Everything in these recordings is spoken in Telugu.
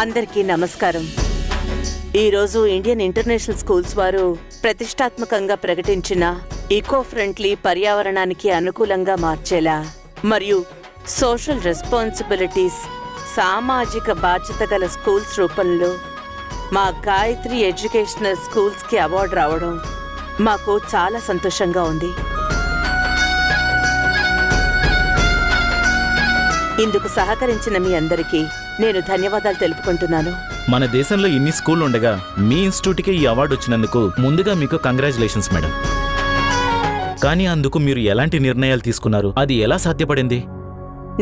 అందరికీ నమస్కారం. ఈరోజు ఇండియన్ ఇంటర్నేషనల్ స్కూల్స్ వారు ప్రతిష్టాత్మకంగా ప్రకటించిన ఈకో ఫ్రెండ్లీ పర్యావరణానికి అనుకూలంగా మార్చేలా మరియు సోషల్ రెస్పాన్సిబిలిటీస్ సామాజిక బాధ్యత గల స్కూల్స్ రూపంలో మా గాయత్రి ఎడ్యుకేషనల్ స్కూల్స్కి అవార్డు రావడం మాకు చాలా సంతోషంగా ఉంది. ఇందుకు సహకరించిన మీ అందరికీ నేను ధన్యవాదాలు తెలుపుకుంటున్నాను. మన దేశంలో ఇన్ని స్కూల్ ఉండగా మీ ఇన్స్టిట్యూట్కి ఈ అవార్డు వచ్చినందుకు ముందుగా మీకు కంగ్రాచులేషన్స్ మేడం. కానీ అందుకు మీరు ఎలాంటి నిర్ణయాలు తీసుకున్నారు, అది ఎలా సాధ్యపడింది?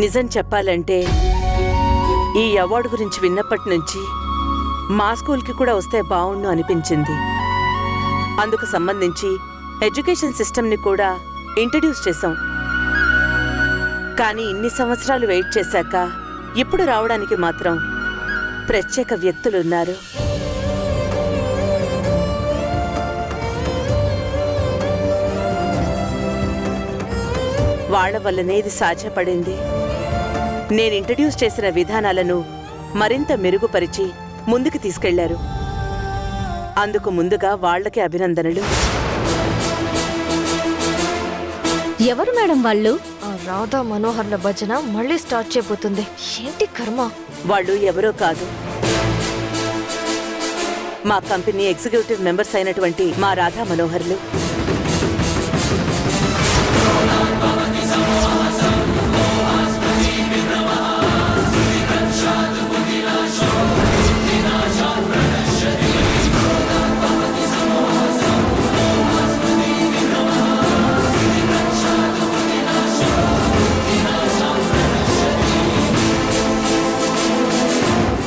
నిజం చెప్పాలంటే ఈ అవార్డు గురించి విన్నప్పటి నుంచి మా స్కూల్కి కూడా వస్తే బావుండు అనిపించింది. అందుకు సంబంధించి ఎడ్యుకేషన్ సిస్టమ్ని కూడా ఇంట్రడ్యూస్ చేశాం. కానీ ఇన్ని సంవత్సరాలు వెయిట్ చేశాక ఇప్పుడు రావడానికి మాత్రం ప్రత్యేక వ్యక్తులున్నారు. వాళ్ల వల్లనే ఇది సాధ్యపడింది. నేను ఇంట్రడ్యూస్ చేసిన విధానాలను మరింత మెరుగుపరిచి ముందుకు తీసుకెళ్లారు. అందుకు ముందుగా వాళ్లకి అభినందనలు. ఎవరు మేడం వాళ్ళు? రాధా మనోహర్ల భజన మళ్ళీ స్టార్ట్ చేయబోతుంది. ఏంటి కర్మ! వాళ్ళు ఎవరో కాదు, మా కంపెనీ ఎగ్జిక్యూటివ్ మెంబర్స్ అయినటువంటి మా రాధా మనోహర్లు.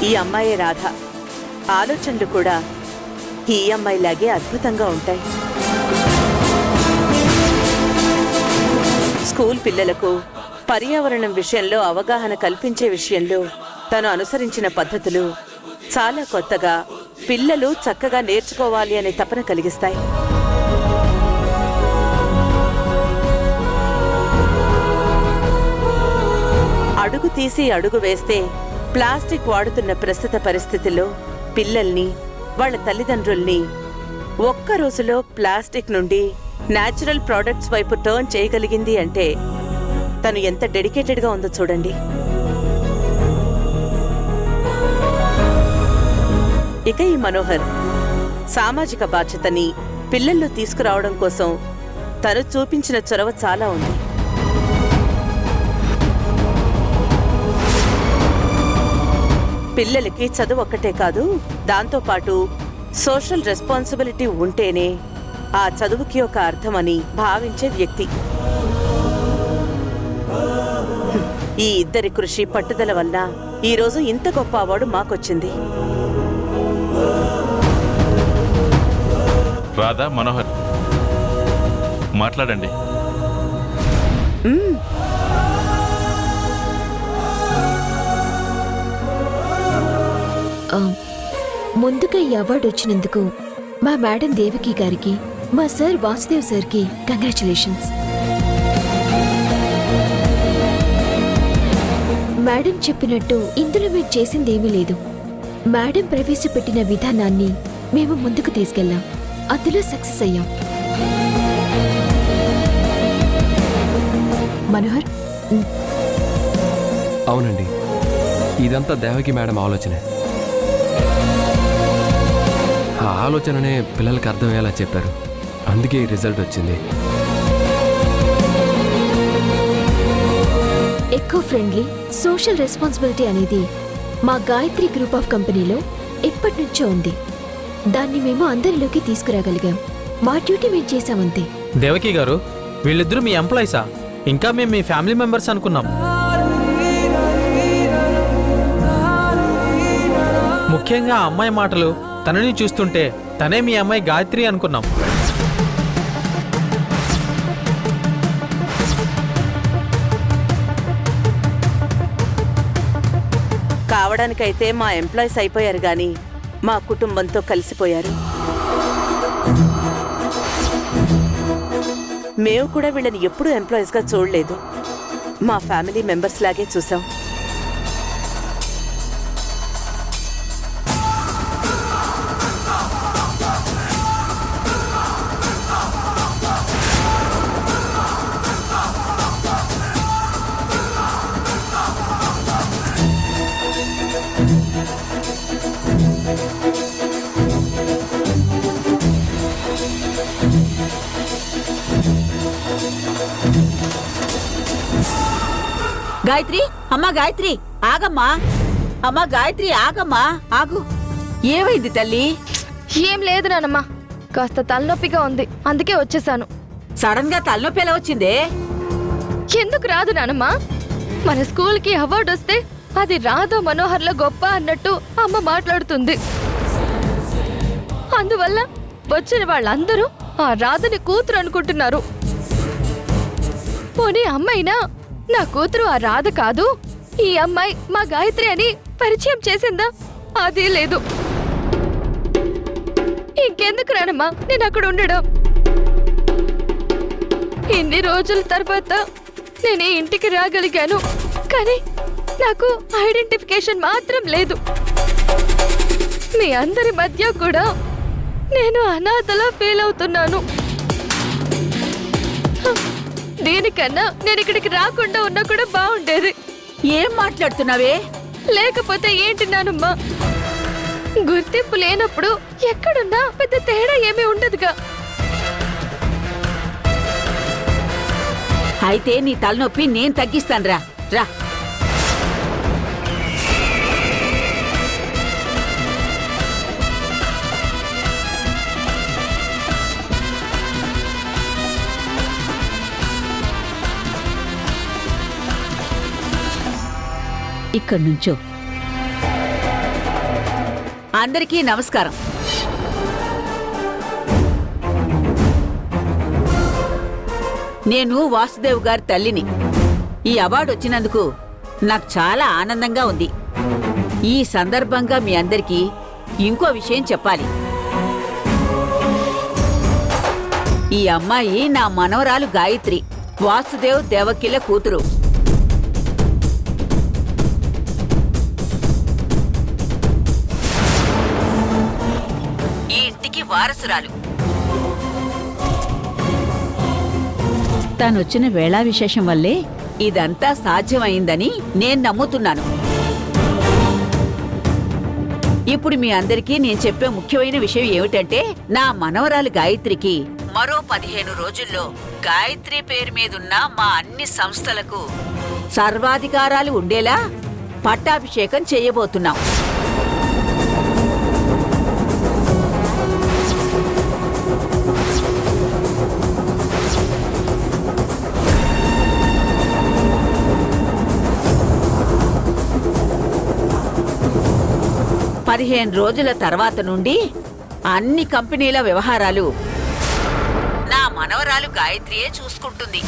ఈ అమ్మాయి రాధ. ఆలోచనలు కూడా ఈ అమ్మాయిలాగే అద్భుతంగా ఉంటాయి. స్కూల్ పిల్లలకు పర్యావరణం విషయంలో అవగాహన కల్పించే విషయంలో తను అనుసరించిన పద్ధతులు చాలా కొత్తగా, పిల్లలు చక్కగా నేర్చుకోవాలి అనే తపన కలిగిస్తాయి. అడుగు తీసి అడుగు వేస్తే ప్లాస్టిక్ వాడుతున్న ప్రస్తుత పరిస్థితుల్లో పిల్లల్ని, వాళ్ళ తల్లిదండ్రుల్ని ఒక్క రోజులో ప్లాస్టిక్ నుండి న్యాచురల్ ప్రోడక్ట్స్ వైపు టర్న్ చేయగలిగింది అంటే తను ఎంత డెడికేటెడ్గా ఉందో చూడండి. ఇక ఈ మనోహర్ సామాజిక బాధ్యతని పిల్లల్లో తీసుకురావడం కోసం తను చూపించిన చొరవ చాలా ఉంది. పిల్లలకి చదువు ఒక్కటే కాదు, దాంతోపాటు సోషల్ రెస్పాన్సిబిలిటీ ఉంటేనే ఆ చదువుకి ఒక అర్థమని భావించే వ్యక్తి. ఈ ఇద్దరి కృషి పట్టుదల వల్ల ఈరోజు ఇంత గొప్ప అవార్డు మాకొచ్చింది. రాధా మనోహర్, మాట్లాడండి. ముందుగా ఈ అవార్డు వచ్చినందుకు మా మేడం దేవికి గారికి, మా సార్ వాసుదేవ్ సార్కి కంగ్రాచులేషన్స్. మేడం చెప్పినట్టు ఇందులో మేము చేసిందేమీ లేదు. మేడం ప్రవేశపెట్టిన విధానాన్ని మేము ముందుకు తీసుకెళ్లాం, అందులో సక్సెస్ అయ్యాం. మనోహర్. అవునండి, ఇదంతా దేవకి మేడం ఆలోచనే. ఆ ఆలోచననే పిల్లలకి అర్థమయ్యేలా చెప్పారు, అందుకే ఈ రిజల్ట్ వచ్చింది. ఎకో ఫ్రెండ్లీ సోషల్ రెస్పాన్సిబిలిటీ అనేది మా గాయత్రి గ్రూప్ ఆఫ్ కంపెనీలో ఎప్పటి నుంచో ఉంది. దాన్ని మేము అందరిలోకి తీసుకురాగలిగాం. మా డ్యూటీ మేము చేశామంతే. దేవకి గారు, వీళ్ళిద్దరూ మీ ఎంప్లాయీసా? ఇంకా మేము మీ ఫ్యామిలీ మెంబర్స్ అనుకున్నాం. ముఖ్యంగా ఆ అమ్మాయి మాటలు, తనని చూస్తుంటే తనే మీ అమ్మాయి గాయత్రి అనుకున్నాం. కావడానికైతే మా ఎంప్లాయీస్ అయిపోయారు గాని మా కుటుంబంతో కలిసిపోయారు. మేము కూడా వీళ్ళని ఎప్పుడూ ఎంప్లాయీస్గా చూడలేదు. మా ఫ్యామిలీ మెంబర్స్ లాగే చూసాం. గాయత్రి, అమ్మా గాయత్రి, ఆగమ్మా. అమ్మా గాయత్రి, ఆగమ్మా, ఆగు. ఏమైంది తల్లి? ఏం లేదు నానమ్మ, కాస్త తలనొప్పిగా ఉంది, అందుకే వచ్చేసాను. సడన్ గా తలనొప్పి ఎలా వచ్చిందే? ఎందుకు రాదు నానమ్మ? మన స్కూల్కి అవార్డు వస్తే అది రాధా మనోహర్ల గొప్ప అన్నట్టు అమ్మ మాట్లాడుతుంది. అందువల్ల వచ్చిన వాళ్ళందరూ ఆ రాధని కూతురు అనుకుంటున్నారు. పోనీ అమ్మైనా నా కూతురు ఆ రాధ కాదు, ఈ అమ్మాయి మా గాయత్రి అని పరిచయం చేసిందా? అదే లేదు. ఇంకెందుకు రానమ్మా నేను అక్కడ ఉండడం? ఇన్ని రోజుల తర్వాత నేను ఈ ఇంటికి రాగలిగాను, కానీ నాకు ఐడెంటిఫికేషన్ మాత్రం లేదు. మీ అందరి మధ్య కూడా నేను అనాథలా ఫీల్ అవుతున్నాను. దీనికన్నా నేను ఇక్కడికి రాకుండా ఉన్నా కూడా బాగుండేది. ఏం మాట్లాడుతున్నావే? లేకపోతే ఏంటి నానమ్మా, గుర్తింపు లేనప్పుడు ఎక్కడున్నా పెద్ద తేడా ఏమీ ఉండదుగా. అయితే నీ తలనొప్పి నేను తగ్గిస్తాను. రా రా. ఇక్కడి నుంచో. అందరికీ నమస్కారం. నేను వాసుదేవ్ గారి తల్లిని. ఈ అవార్డు వచ్చినందుకు నాకు చాలా ఆనందంగా ఉంది. ఈ సందర్భంగా మీ అందరికీ ఇంకో విషయం చెప్పాలి. ఈ అమ్మాయి నా మనవరాలు గాయత్రి, వాసుదేవ్ దేవకిల కూతురు. ఈ ఇంటికి వారసురాలు. తానొచ్చిన వేళా విశేషం వల్లే ఇదంతా సాధ్యమైందని నేను నమ్ముతున్నాను. ఇప్పుడు మీ అందరికీ నేను చెప్పే ముఖ్యమైన విషయం ఏమిటంటే, నా మనవరాలు గాయత్రికి మరో 15 రోజుల్లో గాయత్రి పేరు మీదున్న మా అన్ని సంస్థలకు సర్వాధికారాలు ఉండేలా పట్టాభిషేకం చేయబోతున్నాం. పదిహేను రోజుల తర్వాత నుండి అన్ని కంపెనీల వ్యవహారాలు నా మనవరాలు గాయత్రియే చూసుకుంటుంది.